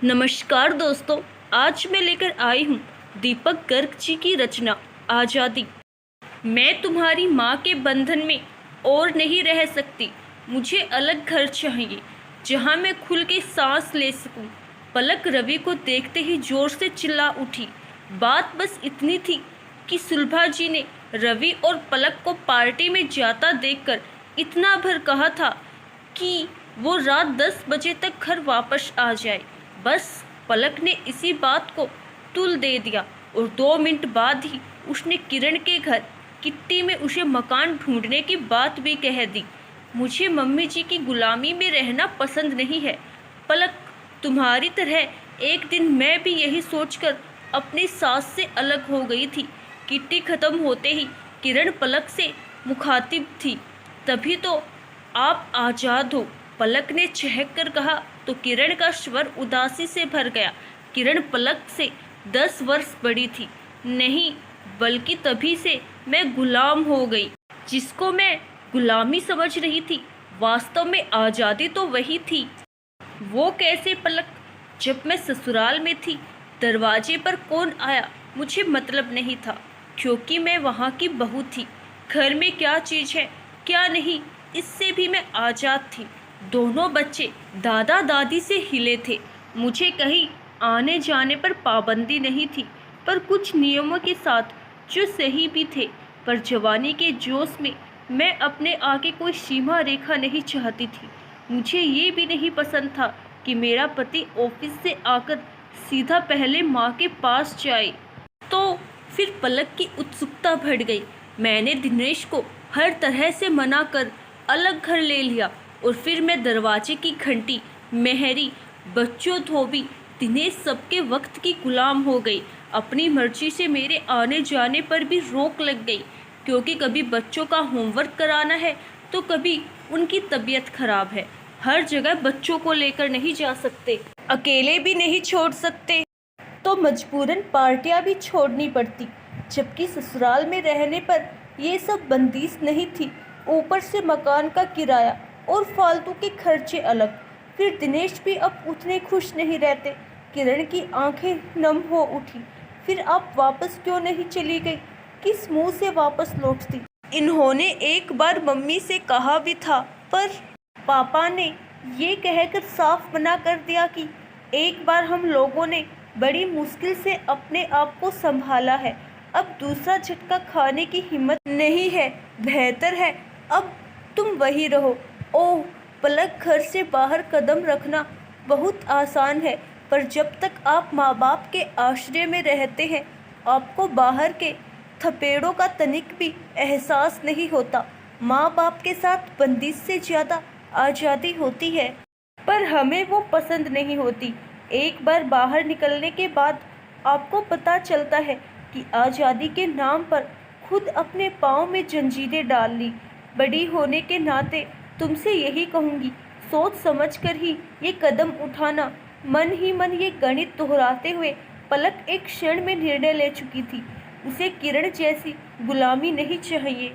नमस्कार दोस्तों, आज मैं लेकर आई हूँ दीपक गर्ग जी की रचना आज़ादी। मैं तुम्हारी माँ के बंधन में और नहीं रह सकती। मुझे अलग घर चाहिए जहाँ मैं खुल के सांस ले सकूँ। पलक रवि को देखते ही जोर से चिल्ला उठी। बात बस इतनी थी कि सुलभा जी ने रवि और पलक को पार्टी में जाता देखकर इतना भर कहा था कि वो रात 10 बजे तक घर वापस आ जाए। बस पलक ने इसी बात को तुल दे दिया और 2 मिनट बाद ही उसने किरण के घर किट्टी में उसे मकान ढूंढने की बात भी कह दी। मुझे मम्मी जी की गुलामी में रहना पसंद नहीं है पलक। तुम्हारी तरह एक दिन मैं भी यही सोचकर अपनी सास से अलग हो गई थी। किट्टी खत्म होते ही किरण पलक से मुखातिब थी। तभी तो आप आज़ाद हो, पलक ने चहक कर कहा तो किरण का स्वर उदासी से भर गया। किरण पलक से 10 वर्ष बड़ी थी। नहीं, बल्कि तभी से मैं गुलाम हो गई जिसको मैं गुलामी समझ रही थी। वास्तव में आज़ादी तो वही थी। वो कैसे पलक? जब मैं ससुराल में थी दरवाजे पर कौन आया मुझे मतलब नहीं था, क्योंकि मैं वहाँ की बहू थी। घर में क्या चीज़ है क्या नहीं इससे भी मैं आज़ाद थी। दोनों बच्चे दादा दादी से हिले थे। मुझे कहीं आने जाने पर पाबंदी नहीं थी, पर कुछ नियमों के साथ जो सही भी थे। पर जवानी के जोश में मैं अपने आगे कोई सीमा रेखा नहीं चाहती थी। मुझे ये भी नहीं पसंद था कि मेरा पति ऑफिस से आकर सीधा पहले माँ के पास जाए। तो फिर पलक की उत्सुकता बढ़ गई। मैंने दिनेश को हर तरह से मना कर अलग घर ले लिया और फिर मैं दरवाजे की घंटी, मेहरी, बच्चों धोबी, दिनेश सबके वक्त की गुलाम हो गई। अपनी मर्जी से मेरे आने जाने पर भी रोक लग गई, क्योंकि कभी बच्चों का होमवर्क कराना है तो कभी उनकी तबीयत खराब है। हर जगह बच्चों को लेकर नहीं जा सकते, अकेले भी नहीं छोड़ सकते, तो मजबूरन पार्टियां भी छोड़नी पड़ती। जबकि ससुराल में रहने पर ये सब बंदिश नहीं थी। ऊपर से मकान का किराया और फालतू के खर्चे अलग। फिर दिनेश भी अब उतने खुश नहीं रहते। किरण की आंखें नम हो उठी। फिर आप वापस क्यों नहीं चली गई? किस मुंह से वापस लौटती? इन्होंने एक बार मम्मी से कहा भी था, पर पापा ने ये कहकर साफ मना कर दिया कि एक बार हम लोगों ने बड़ी मुश्किल से अपने आप को संभाला है, अब दूसरा झटका खाने की हिम्मत नहीं है। बेहतर है अब तुम वही रहो। ओह पलक, घर से बाहर कदम रखना बहुत आसान है, पर जब तक आप माँ बाप के आश्रय में रहते हैं आपको बाहर के थपेड़ों का तनिक भी एहसास नहीं होता। माँ बाप के साथ बंदिश से ज़्यादा आज़ादी होती है, पर हमें वो पसंद नहीं होती। एक बार बाहर निकलने के बाद आपको पता चलता है कि आज़ादी के नाम पर खुद अपने पाँव में जंजीरें डाल ली। बड़ी होने के नाते तुमसे यही कहूँगी, सोच समझ कर ही ये कदम उठाना। मन ही मन ये गणित दोहराते हुए पलक एक क्षण में निर्णय ले चुकी थी। उसे किरण जैसी गुलामी नहीं चाहिए।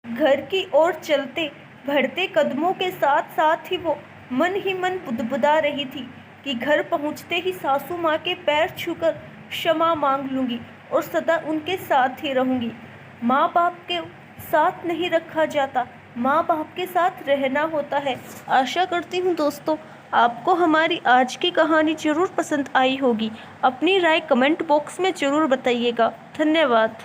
घर की ओर चलते बढ़ते कदमों के साथ साथ ही वो मन ही मन बुदबुदा रही थी कि घर पहुंचते ही सासू माँ के पैर छूकर क्षमा मांग लूँगी और सदा उनके साथ ही रहूँगी। माँ बाप के साथ नहीं रखा जाता, माँ बाप के साथ रहना होता है। आशा करती हूँ दोस्तों आपको हमारी आज की कहानी ज़रूर पसंद आई होगी। अपनी राय कमेंट बॉक्स में ज़रूर बताइएगा। धन्यवाद।